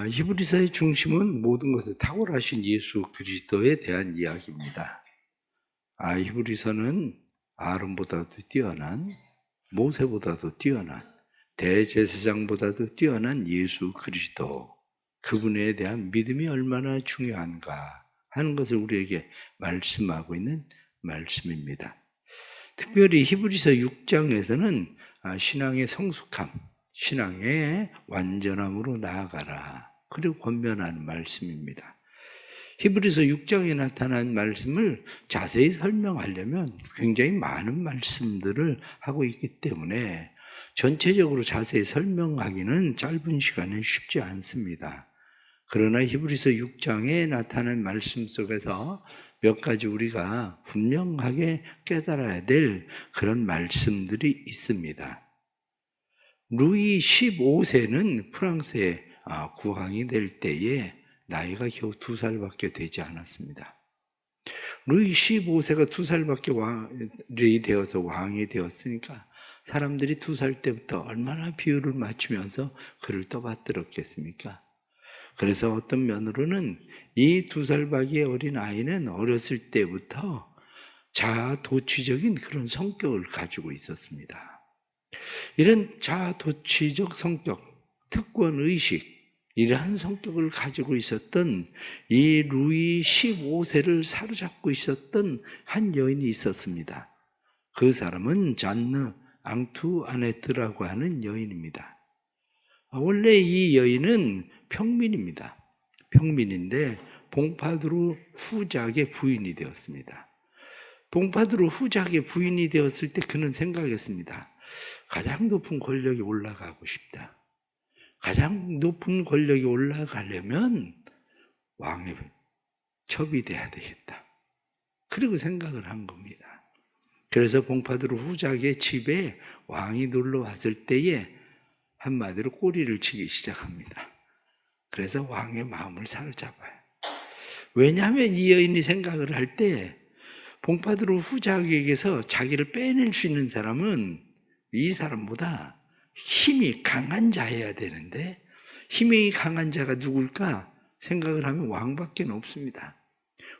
히브리서의 중심은 모든 것을 탁월하신 예수 그리스도에 대한 이야기입니다. 히브리서는 아론보다도 뛰어난, 모세보다도 뛰어난, 대제사장보다도 뛰어난 예수 그리스도, 그분에 대한 믿음이 얼마나 중요한가 하는 것을 우리에게 말씀하고 있는 말씀입니다. 특별히 히브리서 6장에서는 신앙의 성숙함, 신앙의 완전함으로 나아가라, 그리고 권면하는 말씀입니다. 히브리서 6장에 나타난 말씀을 자세히 설명하려면 굉장히 많은 말씀들을 하고 있기 때문에 전체적으로 자세히 설명하기는 짧은 시간은 쉽지 않습니다. 그러나 히브리서 6장에 나타난 말씀 속에서 몇 가지 우리가 분명하게 깨달아야 될 그런 말씀들이 있습니다. 루이 15세는 프랑스에 국왕이 될 때에 나이가 겨우 2살밖에 되지 않았습니다. 루이 15세가 2살밖에 되어서 왕이 되었으니까 사람들이 2살 때부터 얼마나 비율을 맞추면서 그를 떠받들었겠습니까? 그래서 어떤 면으로는 이 2살밖에 어린 아이는 어렸을 때부터 자아도취적인 그런 성격을 가지고 있었습니다. 이런 자아도취적 성격, 특권의식, 이러한 성격을 가지고 있었던 이 루이 15세를 사로잡고 있었던 한 여인이 있었습니다. 그 사람은 잔느 앙투아네트라고 하는 여인입니다. 원래 이 여인은 평민입니다. 평민인데 봉파두르 후작의 부인이 되었습니다. 봉파두르 후작의 부인이 되었을 때 그는 생각했습니다. 가장 높은 권력이 올라가고 싶다. 가장 높은 권력이 올라가려면 왕의 첩이 돼야 되겠다. 그리고 생각을 한 겁니다. 그래서 봉파두르 후작의 집에 왕이 놀러 왔을 때에 한마디로 꼬리를 치기 시작합니다. 그래서 왕의 마음을 사로잡아요. 왜냐하면 이 여인이 생각을 할 때 봉파두르 후작에게서 자기를 빼낼 수 있는 사람은 이 사람보다 힘이 강한 자여야 되는데 힘이 강한 자가 누굴까 생각을 하면 왕밖에 없습니다.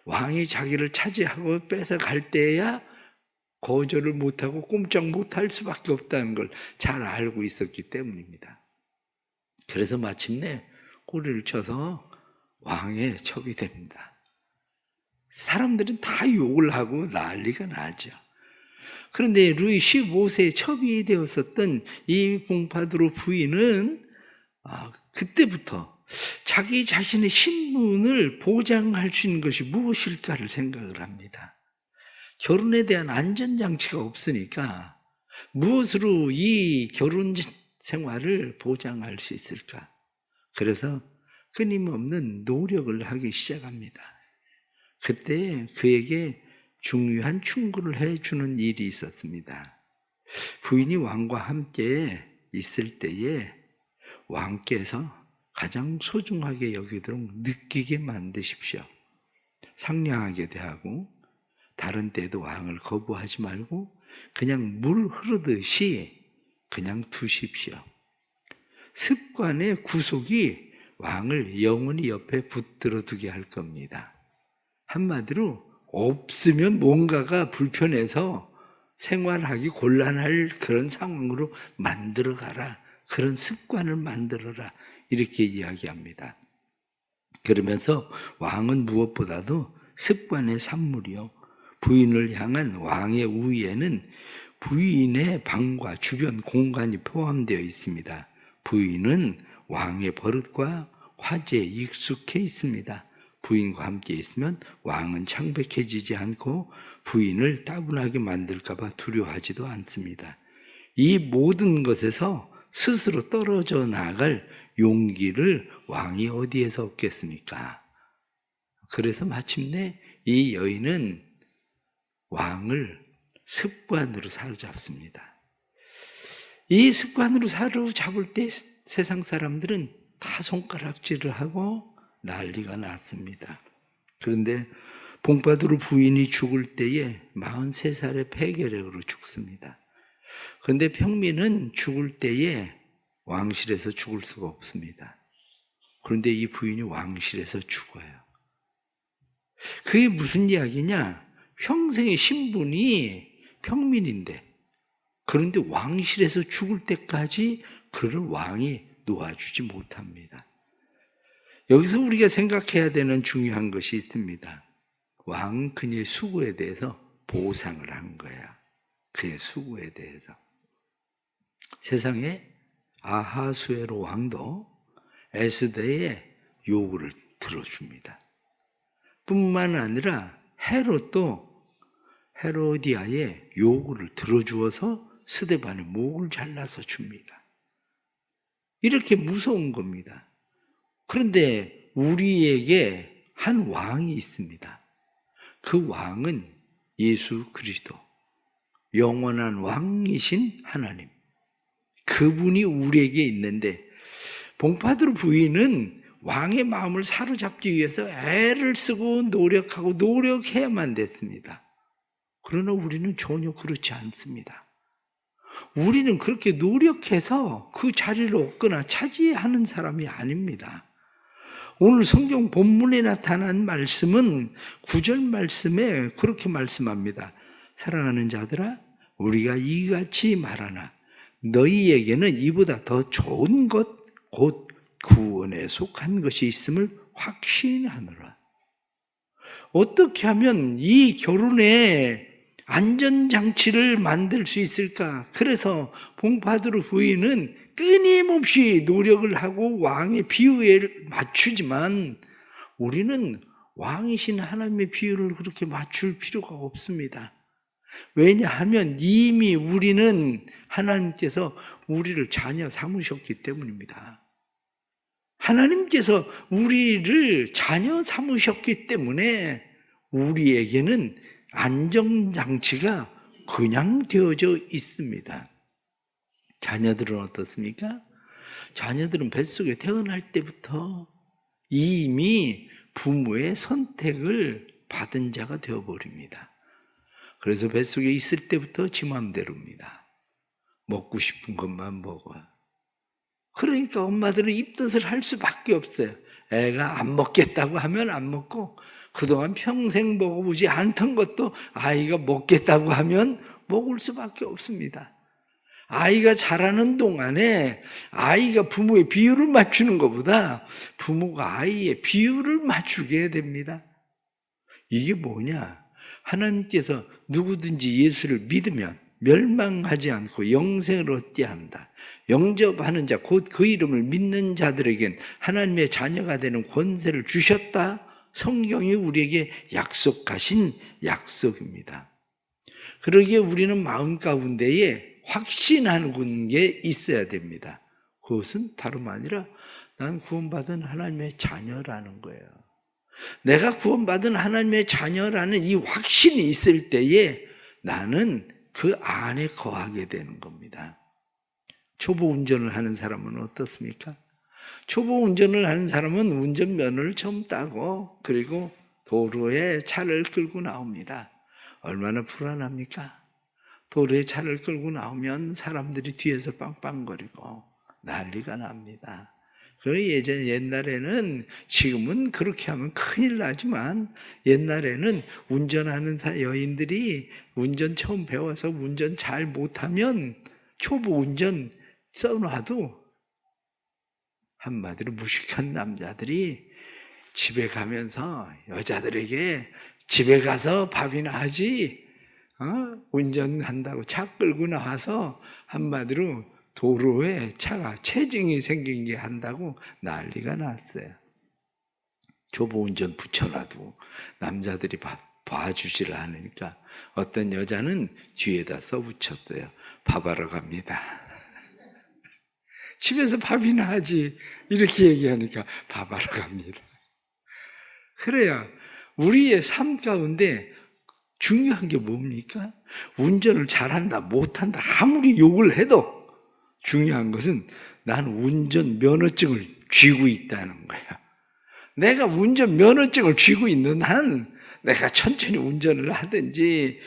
왕이 자기를 차지하고 뺏어갈 때야 거절을 못하고 꼼짝 못할 수밖에 없다는 걸 잘 알고 있었기 때문입니다. 그래서 마침내 꼬리를 쳐서 왕의 첩이 됩니다. 사람들은 다 욕을 하고 난리가 나죠. 그런데 루이 15세에 첩이 되었었던 이 봉파두르 부인은 그때부터 자기 자신의 신분을 보장할 수 있는 것이 무엇일까를 생각을 합니다. 결혼에 대한 안전장치가 없으니까 무엇으로 이 결혼 생활을 보장할 수 있을까? 그래서 끊임없는 노력을 하기 시작합니다. 그때 그에게 중요한 충고를 해주는 일이 있었습니다. 부인이 왕과 함께 있을 때에 왕께서 가장 소중하게 여기도록 느끼게 만드십시오. 상냥하게 대하고 다른 때도 왕을 거부하지 말고 그냥 물 흐르듯이 그냥 두십시오. 습관의 구속이 왕을 영원히 옆에 붙들어 두게 할 겁니다. 한마디로 없으면 뭔가가 불편해서 생활하기 곤란할 그런 상황으로 만들어가라. 그런 습관을 만들어라. 이렇게 이야기합니다. 그러면서 왕은 무엇보다도 습관의 산물이요. 부인을 향한 왕의 우위에는 부인의 방과 주변 공간이 포함되어 있습니다. 부인은 왕의 버릇과 화제에 익숙해 있습니다. 부인과 함께 있으면 왕은 창백해지지 않고 부인을 따분하게 만들까 봐 두려워하지도 않습니다. 이 모든 것에서 스스로 떨어져 나갈 용기를 왕이 어디에서 얻겠습니까? 그래서 마침내 이 여인은 왕을 습관으로 사로잡습니다. 이 습관으로 사로잡을 때 세상 사람들은 다 손가락질을 하고 난리가 났습니다. 그런데 봉파두르 부인이 죽을 때에 43살의 폐결핵으로 죽습니다. 그런데 평민은 죽을 때에 왕실에서 죽을 수가 없습니다. 그런데 이 부인이 왕실에서 죽어요. 그게 무슨 이야기냐? 평생의 신분이 평민인데, 그런데 왕실에서 죽을 때까지 그를 왕이 놓아주지 못합니다. 여기서 우리가 생각해야 되는 중요한 것이 있습니다. 왕은 그의 수고에 대해서 보상을 한 거야. 그의 수고에 대해서. 세상에 아하수에로 왕도 에스더의 요구를 들어줍니다. 뿐만 아니라 헤롯도 헤로디아의 요구를 들어주어서 스데반의 목을 잘라서 줍니다. 이렇게 무서운 겁니다. 그런데 우리에게 한 왕이 있습니다. 그 왕은 예수 그리스도, 영원한 왕이신 하나님. 그분이 우리에게 있는데, 봉파두르 부인은 왕의 마음을 사로잡기 위해서 애를 쓰고 노력하고 노력해야만 됐습니다. 그러나 우리는 전혀 그렇지 않습니다. 우리는 그렇게 노력해서 그 자리를 얻거나 차지하는 사람이 아닙니다. 오늘 성경 본문에 나타난 말씀은 9절 말씀에 그렇게 말씀합니다. 사랑하는 자들아, 우리가 이같이 말하나 너희에게는 이보다 더 좋은 것, 곧 구원에 속한 것이 있음을 확신하노라. 어떻게 하면 이 결혼에 안전장치를 만들 수 있을까? 그래서 봉파두르 부인은 끊임없이 노력을 하고 왕의 비유에 맞추지만, 우리는 왕이신 하나님의 비유를 그렇게 맞출 필요가 없습니다. 왜냐하면 이미 우리는 하나님께서 우리를 자녀 삼으셨기 때문입니다. 하나님께서 우리를 자녀 삼으셨기 때문에 우리에게는 안정장치가 그냥 되어져 있습니다. 자녀들은 어떻습니까? 자녀들은 뱃속에 태어날 때부터 이미 부모의 선택을 받은 자가 되어버립니다. 그래서 뱃속에 있을 때부터 지 마음대로입니다. 먹고 싶은 것만 먹어. 그러니까 엄마들은 입덧을 할 수밖에 없어요. 애가 안 먹겠다고 하면 안 먹고, 그동안 평생 먹어보지 않던 것도 아이가 먹겠다고 하면 먹을 수밖에 없습니다. 아이가 자라는 동안에 아이가 부모의 비율을 맞추는 것보다 부모가 아이의 비율을 맞추게 됩니다. 이게 뭐냐? 하나님께서 누구든지 예수를 믿으면 멸망하지 않고 영생을 얻게 한다. 영접하는 자, 곧 그 이름을 믿는 자들에겐 하나님의 자녀가 되는 권세를 주셨다. 성경이 우리에게 약속하신 약속입니다. 그러기에 우리는 마음 가운데에 확신하는 게 있어야 됩니다. 그것은 다름 아니라 난 구원받은 하나님의 자녀라는 거예요. 내가 구원받은 하나님의 자녀라는 이 확신이 있을 때에 나는 그 안에 거하게 되는 겁니다. 초보 운전을 하는 사람은 어떻습니까? 초보 운전을 하는 사람은 운전면허를 처음 따고 그리고 도로에 차를 끌고 나옵니다. 얼마나 불안합니까? 도로에 차를 끌고 나오면 사람들이 뒤에서 빵빵거리고 난리가 납니다. 그 옛날에는, 지금은 그렇게 하면 큰일 나지만 옛날에는 운전하는 여인들이 운전 처음 배워서 운전 잘 못하면 초보 운전 써놔도 한마디로 무식한 남자들이 집에 가면서 여자들에게 집에 가서 밥이나 하지, 운전한다고 차 끌고 나와서 한마디로 도로에 차가 체증이 생긴 게 한다고 난리가 났어요. 초보 운전 붙여놔도 남자들이 봐주지를 않으니까 어떤 여자는 뒤에다 써붙였어요. 밥하러 갑니다. 집에서 밥이나 하지, 이렇게 얘기하니까 밥하러 갑니다. 그래야 우리의 삶 가운데 중요한 게 뭡니까? 운전을 잘한다 못한다 아무리 욕을 해도 중요한 것은 난 운전 면허증을 쥐고 있다는 거야. 내가 운전 면허증을 쥐고 있는 한 내가 천천히 운전을 하든지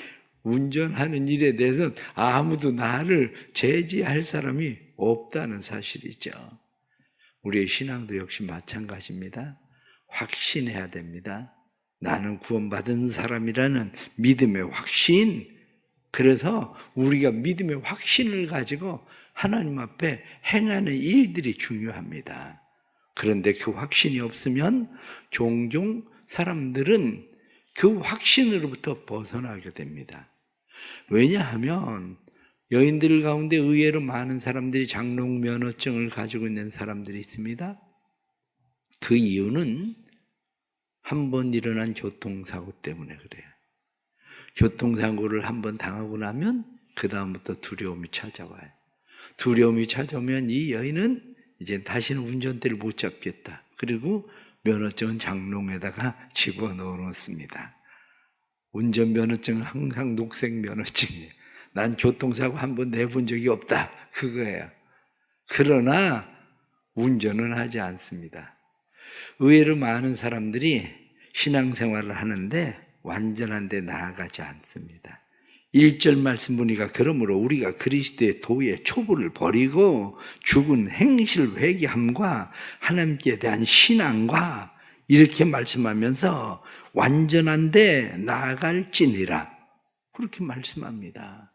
운전하는 일에 대해서는 아무도 나를 제지할 사람이 없다는 사실이죠. 우리의 신앙도 역시 마찬가지입니다. 확신해야 됩니다. 나는 구원받은 사람이라는 믿음의 확신. 그래서 우리가 믿음의 확신을 가지고 하나님 앞에 행하는 일들이 중요합니다. 그런데 그 확신이 없으면 종종 사람들은 그 확신으로부터 벗어나게 됩니다. 왜냐하면 여인들 가운데 의외로 많은 사람들이 장롱 면허증을 가지고 있는 사람들이 있습니다. 그 이유는 한 번 일어난 교통사고 때문에 그래요. 교통사고를 한 번 당하고 나면 그 다음부터 두려움이 찾아와요. 두려움이 찾아오면 이 여인은 이제 다시는 운전대를 못 잡겠다. 그리고 면허증은 장롱에다가 집어넣어 놓습니다. 운전면허증은 항상 녹색 면허증이에요. 난 교통사고 한 번 내본 적이 없다. 그거예요. 그러나 운전은 하지 않습니다. 의외로 많은 사람들이 신앙생활을 하는데 완전한 데 나아가지 않습니다. 1절 말씀 보니까 그러므로 우리가 그리스도의 도의 초보를 버리고 죽은 행실 회개함과 하나님께 대한 신앙과 이렇게 말씀하면서 완전한 데 나아갈지니라 그렇게 말씀합니다.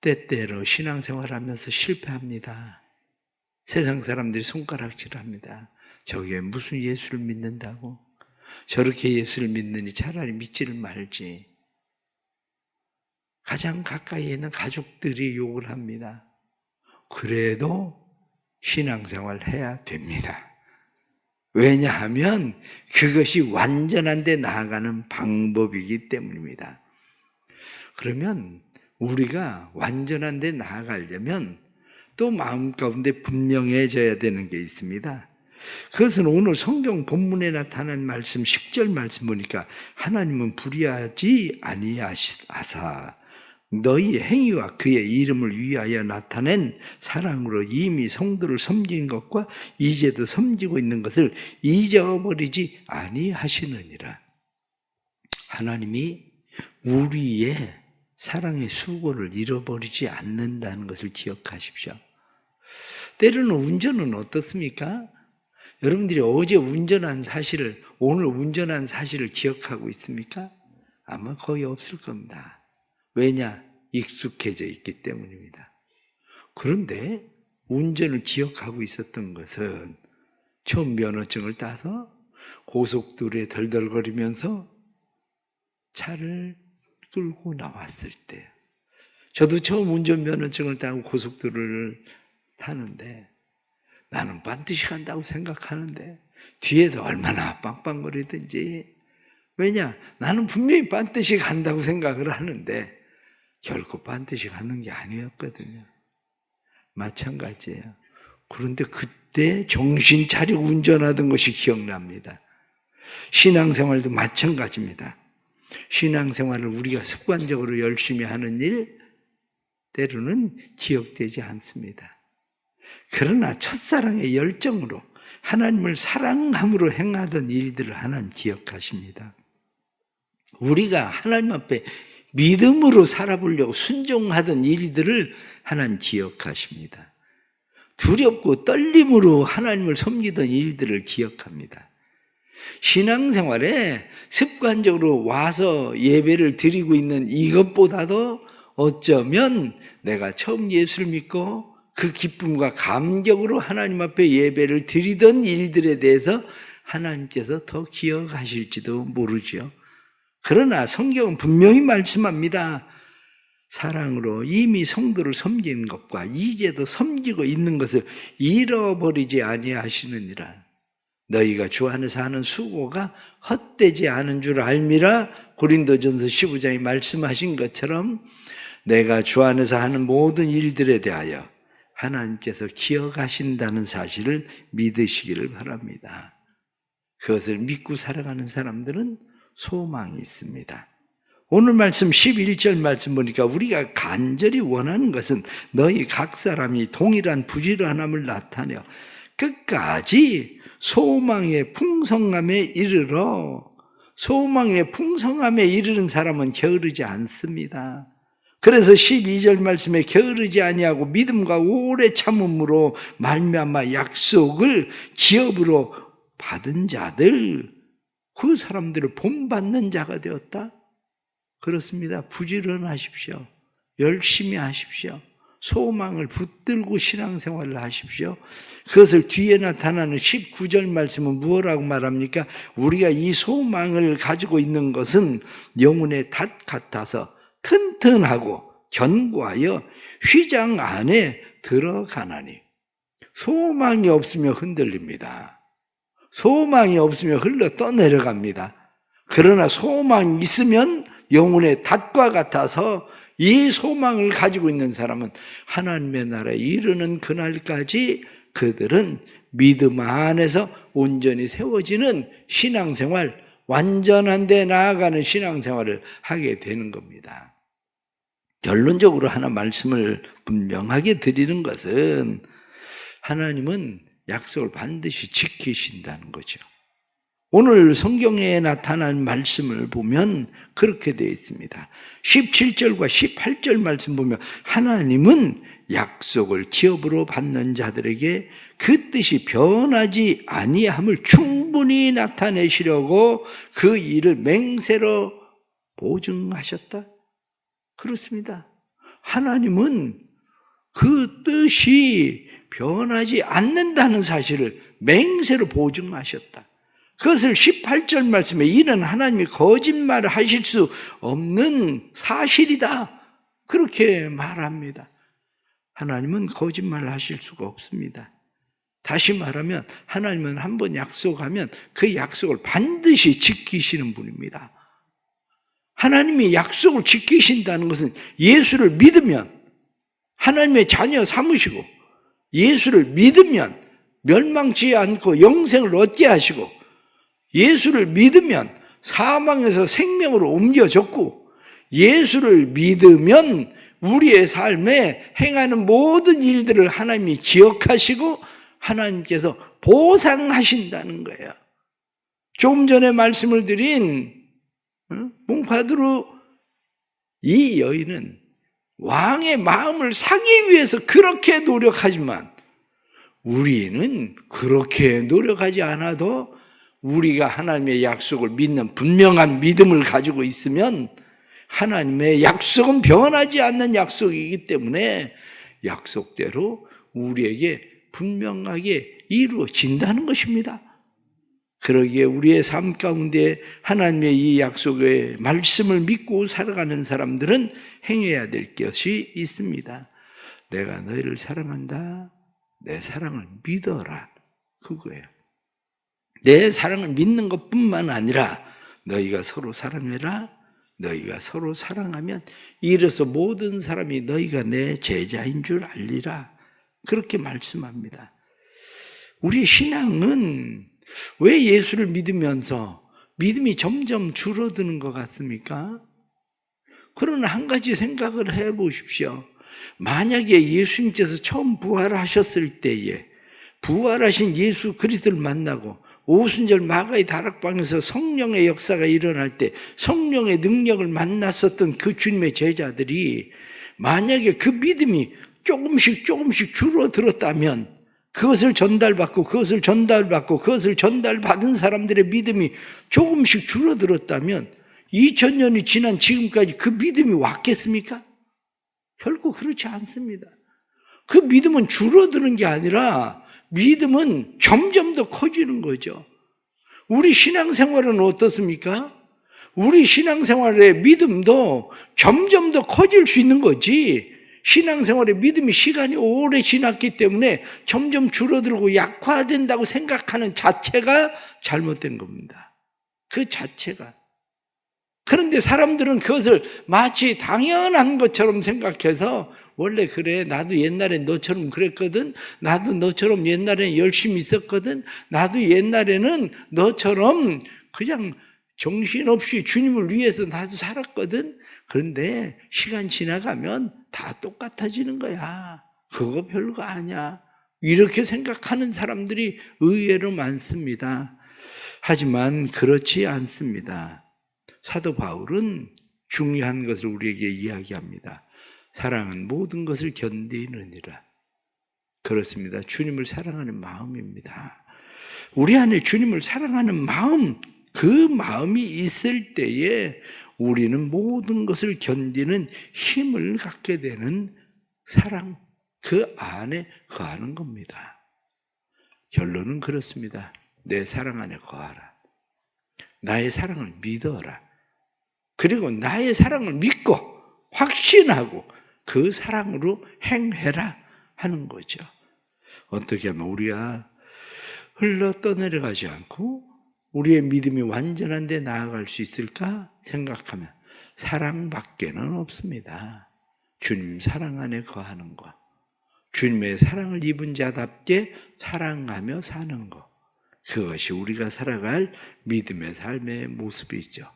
때때로 신앙생활하면서 실패합니다. 세상 사람들이 손가락질합니다. 저게 무슨 예수를 믿는다고? 저렇게 예수를 믿느니 차라리 믿지를 말지. 가장 가까이에 있는 가족들이 욕을 합니다. 그래도 신앙생활 해야 됩니다. 왜냐하면 그것이 완전한 데 나아가는 방법이기 때문입니다. 그러면 우리가 완전한 데 나아가려면 또 마음 가운데 분명해져야 되는 게 있습니다. 그것은 오늘 성경 본문에 나타난 말씀 10절 말씀 보니까 하나님은 불의하지 아니하사 너희 행위와 그의 이름을 위하여 나타낸 사랑으로 이미 성도를 섬긴 것과 이제도 섬기고 있는 것을 잊어버리지 아니하시느니라. 하나님이 우리의 사랑의 수고를 잃어버리지 않는다는 것을 기억하십시오. 때로는 운전은 어떻습니까? 여러분들이 어제 운전한 사실을, 오늘 운전한 사실을 기억하고 있습니까? 아마 거의 없을 겁니다. 왜냐? 익숙해져 있기 때문입니다. 그런데 운전을 기억하고 있었던 것은 처음 면허증을 따서 고속도로에 덜덜거리면서 차를 끌고 나왔을 때, 저도 처음 운전면허증을 따고 고속도로를 타는데 나는 반드시 간다고 생각하는데 뒤에서 얼마나 빵빵거리든지, 왜냐? 나는 분명히 반드시 간다고 생각을 하는데 결코 반드시 가는 게 아니었거든요. 마찬가지예요. 그런데 그때 정신 차리고 운전하던 것이 기억납니다. 신앙생활도 마찬가지입니다. 신앙생활을 우리가 습관적으로 열심히 하는 일, 때로는 기억되지 않습니다. 그러나 첫사랑의 열정으로 하나님을 사랑함으로 행하던 일들을 하나님 기억하십니다. 우리가 하나님 앞에 믿음으로 살아보려고 순종하던 일들을 하나님 기억하십니다. 두렵고 떨림으로 하나님을 섬기던 일들을 기억합니다. 신앙생활에 습관적으로 와서 예배를 드리고 있는 이것보다도 어쩌면 내가 처음 예수를 믿고 그 기쁨과 감격으로 하나님 앞에 예배를 드리던 일들에 대해서 하나님께서 더 기억하실지도 모르죠. 그러나 성경은 분명히 말씀합니다. 사랑으로 이미 성도를 섬기는 것과 이제도 섬기고 있는 것을 잃어버리지 아니하시느니라. 너희가 주 안에서 하는 수고가 헛되지 않은 줄 알미라. 고린도전서 15장에 말씀하신 것처럼 내가 주 안에서 하는 모든 일들에 대하여 하나님께서 기억하신다는 사실을 믿으시기를 바랍니다. 그것을 믿고 살아가는 사람들은 소망이 있습니다. 오늘 말씀 11절 말씀 보니까 우리가 간절히 원하는 것은 너희 각 사람이 동일한 부지런함을 나타내어 끝까지 소망의 풍성함에 이르러, 소망의 풍성함에 이르는 사람은 게으르지 않습니다. 그래서 12절 말씀에 게으르지 아니하고 믿음과 오래 참음으로 말미암아 약속을 기업으로 받은 자들, 그 사람들을 본받는 자가 되었다. 그렇습니다. 부지런하십시오. 열심히 하십시오. 소망을 붙들고 신앙생활을 하십시오. 그것을 뒤에 나타나는 19절 말씀은 무엇라고 말합니까? 우리가 이 소망을 가지고 있는 것은 영혼의 닷 같아서 튼튼하고 견고하여 휘장 안에 들어가나니. 소망이 없으면 흔들립니다. 소망이 없으면 흘러 떠내려갑니다. 그러나 소망이 있으면 영혼의 닷과 같아서 이 소망을 가지고 있는 사람은 하나님의 나라에 이르는 그날까지 그들은 믿음 안에서 온전히 세워지는 신앙생활, 완전한 데 나아가는 신앙생활을 하게 되는 겁니다. 결론적으로 하나 말씀을 분명하게 드리는 것은 하나님은 약속을 반드시 지키신다는 거죠. 오늘 성경에 나타난 말씀을 보면 그렇게 되어 있습니다. 17절과 18절 말씀 보면 하나님은 약속을 기업으로 받는 자들에게 그 뜻이 변하지 아니함을 충분히 나타내시려고 그 일을 맹세로 보증하셨다. 그렇습니다. 하나님은 그 뜻이 변하지 않는다는 사실을 맹세로 보증하셨다. 그것을 18절 말씀에 이는 하나님이 거짓말을 하실 수 없는 사실이다. 그렇게 말합니다. 하나님은 거짓말을 하실 수가 없습니다. 다시 말하면 하나님은 한번 약속하면 그 약속을 반드시 지키시는 분입니다. 하나님이 약속을 지키신다는 것은 예수를 믿으면 하나님의 자녀 삼으시고 예수를 믿으면 멸망치 않고 영생을 얻게 하시고 예수를 믿으면 사망에서 생명으로 옮겨졌고 예수를 믿으면 우리의 삶에 행하는 모든 일들을 하나님이 기억하시고 하나님께서 보상하신다는 거예요. 조금 전에 말씀을 드린 몽파두루 이 여인은 왕의 마음을 사기 위해서 그렇게 노력하지만 우리는 그렇게 노력하지 않아도 우리가 하나님의 약속을 믿는 분명한 믿음을 가지고 있으면 하나님의 약속은 변하지 않는 약속이기 때문에 약속대로 우리에게 분명하게 이루어진다는 것입니다. 그러기에 우리의 삶 가운데 하나님의 이 약속의 말씀을 믿고 살아가는 사람들은 행해야 될 것이 있습니다. 내가 너희를 사랑한다. 내 사랑을 믿어라. 그거예요. 내 사랑을 믿는 것뿐만 아니라 너희가 서로 사랑해라. 너희가 서로 사랑하면 이래서 모든 사람이 너희가 내 제자인 줄 알리라. 그렇게 말씀합니다. 우리의 신앙은 왜 예수를 믿으면서 믿음이 점점 줄어드는 것 같습니까? 그러나 한 가지 생각을 해보십시오. 만약에 예수님께서 처음 부활하셨을 때에 부활하신 예수 그리스도를 만나고 오순절 마가의 다락방에서 성령의 역사가 일어날 때 성령의 능력을 만났었던 그 주님의 제자들이 만약에 그 믿음이 조금씩 줄어들었다면 그것을 전달받고 그것을 전달받은 사람들의 믿음이 조금씩 줄어들었다면 2000년이 지난 지금까지 그 믿음이 왔겠습니까? 결코 그렇지 않습니다. 그 믿음은 줄어드는 게 아니라 믿음은 점점 더 커지는 거죠. 우리 신앙생활은 어떻습니까? 우리 신앙생활의 믿음도 점점 더 커질 수 있는 거지 신앙생활의 믿음이 시간이 오래 지났기 때문에 점점 줄어들고 약화된다고 생각하는 자체가 잘못된 겁니다. 그 자체가. 그런데 사람들은 그것을 마치 당연한 것처럼 생각해서 원래 그래 나도 옛날에 너처럼 그랬거든 나도 너처럼 옛날에 열심히 있었거든 나도 옛날에는 너처럼 그냥 정신없이 주님을 위해서 나도 살았거든 그런데 시간 지나가면 다 똑같아지는 거야. 그거 별거 아니야. 이렇게 생각하는 사람들이 의외로 많습니다. 하지만 그렇지 않습니다. 사도 바울은 중요한 것을 우리에게 이야기합니다. 사랑은 모든 것을 견디느니라. 그렇습니다. 주님을 사랑하는 마음입니다. 우리 안에 주님을 사랑하는 마음, 그 마음이 있을 때에 우리는 모든 것을 견디는 힘을 갖게 되는 사랑, 그 안에 거하는 겁니다. 결론은 그렇습니다. 내 사랑 안에 거하라. 나의 사랑을 믿어라. 그리고 나의 사랑을 믿고 확신하고 그 사랑으로 행해라 하는 거죠. 어떻게 하면 우리가 흘러 떠내려가지 않고 우리의 믿음이 완전한 데 나아갈 수 있을까 생각하면 사랑밖에는 없습니다. 주님 사랑 안에 거하는 것, 주님의 사랑을 입은 자답게 사랑하며 사는 것, 그것이 우리가 살아갈 믿음의 삶의 모습이죠.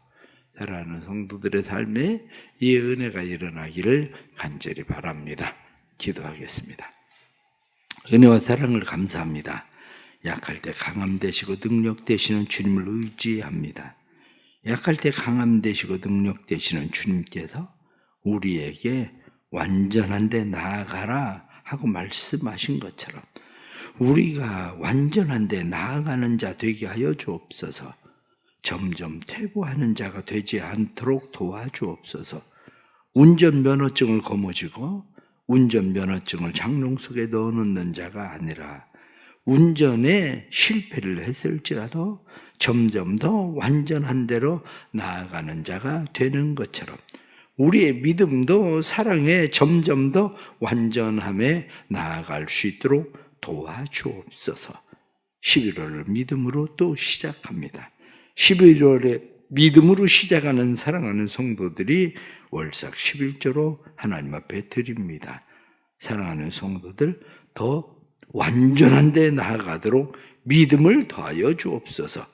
사랑하는 성도들의 삶에 이 은혜가 일어나기를 간절히 바랍니다. 기도하겠습니다. 은혜와 사랑을 감사합니다. 약할 때 강함 되시고 능력 되시는 주님을 의지합니다. 약할 때 강함 되시고 능력 되시는 주님께서 우리에게 완전한 데 나아가라 하고 말씀하신 것처럼 우리가 완전한 데 나아가는 자 되게 하여 주옵소서. 점점 퇴보하는 자가 되지 않도록 도와주옵소서. 운전면허증을 거머쥐고 운전면허증을 장롱 속에 넣어놓는 자가 아니라 운전에 실패를 했을지라도 점점 더 완전한 대로 나아가는 자가 되는 것처럼 우리의 믿음도 사랑에 점점 더 완전함에 나아갈 수 있도록 도와주옵소서. 11월을 믿음으로 또 시작합니다. 11월에 믿음으로 시작하는 사랑하는 성도들이 월삭 11조로 하나님 앞에 드립니다. 사랑하는 성도들 더 완전한 데 나아가도록 믿음을 더하여 주옵소서.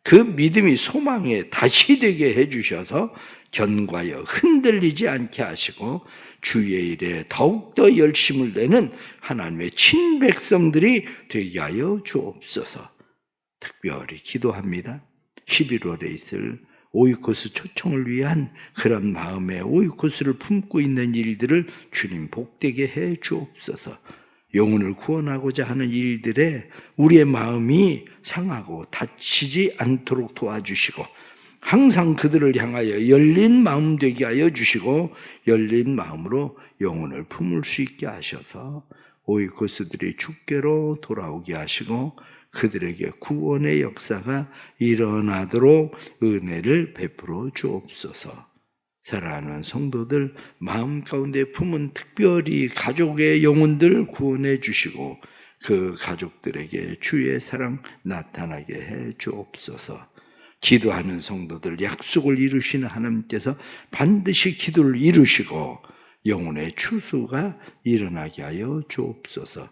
그 믿음이 소망에 다시 되게 해주셔서 견과여 흔들리지 않게 하시고 주의 일에 더욱더 열심을 내는 하나님의 친백성들이 되게 하여 주옵소서. 특별히 기도합니다. 11월에 있을 오이코스 초청을 위한 그런 마음에 오이코스를 품고 있는 일들을 주님 복되게 해 주옵소서. 영혼을 구원하고자 하는 일들에 우리의 마음이 상하고 다치지 않도록 도와주시고 항상 그들을 향하여 열린 마음 되게 하여 주시고 열린 마음으로 영혼을 품을 수 있게 하셔서 오이코스들이 주께로 돌아오게 하시고 그들에게 구원의 역사가 일어나도록 은혜를 베풀어 주옵소서. 사랑하는 성도들 마음 가운데 품은 특별히 가족의 영혼들 구원해 주시고 그 가족들에게 주의 사랑 나타나게 해 주옵소서. 기도하는 성도들 약속을 이루시는 하나님께서 반드시 기도를 이루시고 영혼의 추수가 일어나게 하여 주옵소서.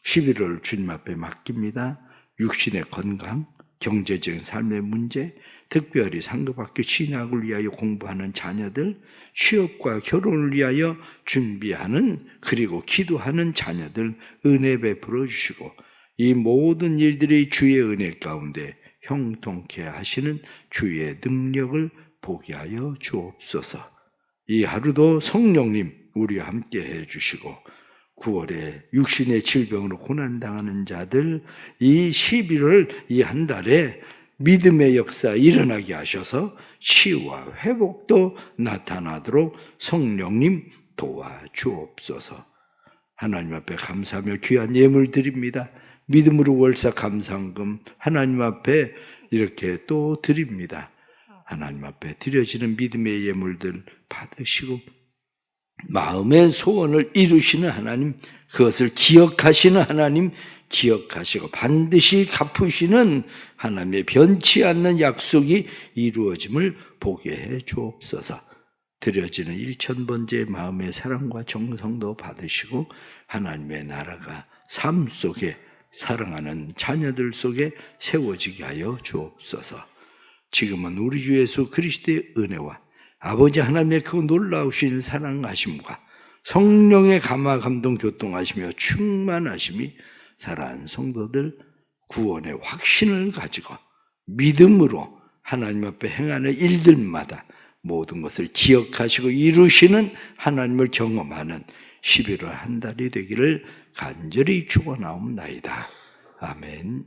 11월 주님 앞에 맡깁니다. 육신의 건강, 경제적인 삶의 문제, 특별히 상급학교 진학을 위하여 공부하는 자녀들, 취업과 결혼을 위하여 준비하는 그리고 기도하는 자녀들 은혜 베풀어 주시고 이 모든 일들이 주의 은혜 가운데 형통케 하시는 주의 능력을 보게 하여 주옵소서. 이 하루도 성령님 우리와 함께 해 주시고 9월에 육신의 질병으로 고난당하는 자들 이 11월 이 한 달에 믿음의 역사 일어나게 하셔서 치유와 회복도 나타나도록 성령님 도와주옵소서. 하나님 앞에 감사하며 귀한 예물 드립니다. 믿음으로 월삭 감상금 하나님 앞에 이렇게 또 드립니다. 하나님 앞에 드려지는 믿음의 예물들 받으시고 마음의 소원을 이루시는 하나님, 그것을 기억하시는 하나님, 기억하시고 반드시 갚으시는 하나님의 변치 않는 약속이 이루어짐을 보게 해 주옵소서. 드려지는 1000번째 마음의 사랑과 정성도 받으시고 하나님의 나라가 삶 속에 사랑하는 자녀들 속에 세워지게 하여 주옵소서. 지금은 우리 주 예수 그리스도의 은혜와 아버지 하나님의 그 놀라우신 사랑하심과 성령의 감화 감동 교통하시며 충만하심이 사랑하는 성도들 구원의 확신을 가지고 믿음으로 하나님 앞에 행하는 일들마다 모든 것을 기억하시고 이루시는 하나님을 경험하는 11월 한 달이 되기를 간절히 축원하옵나이다. 아멘.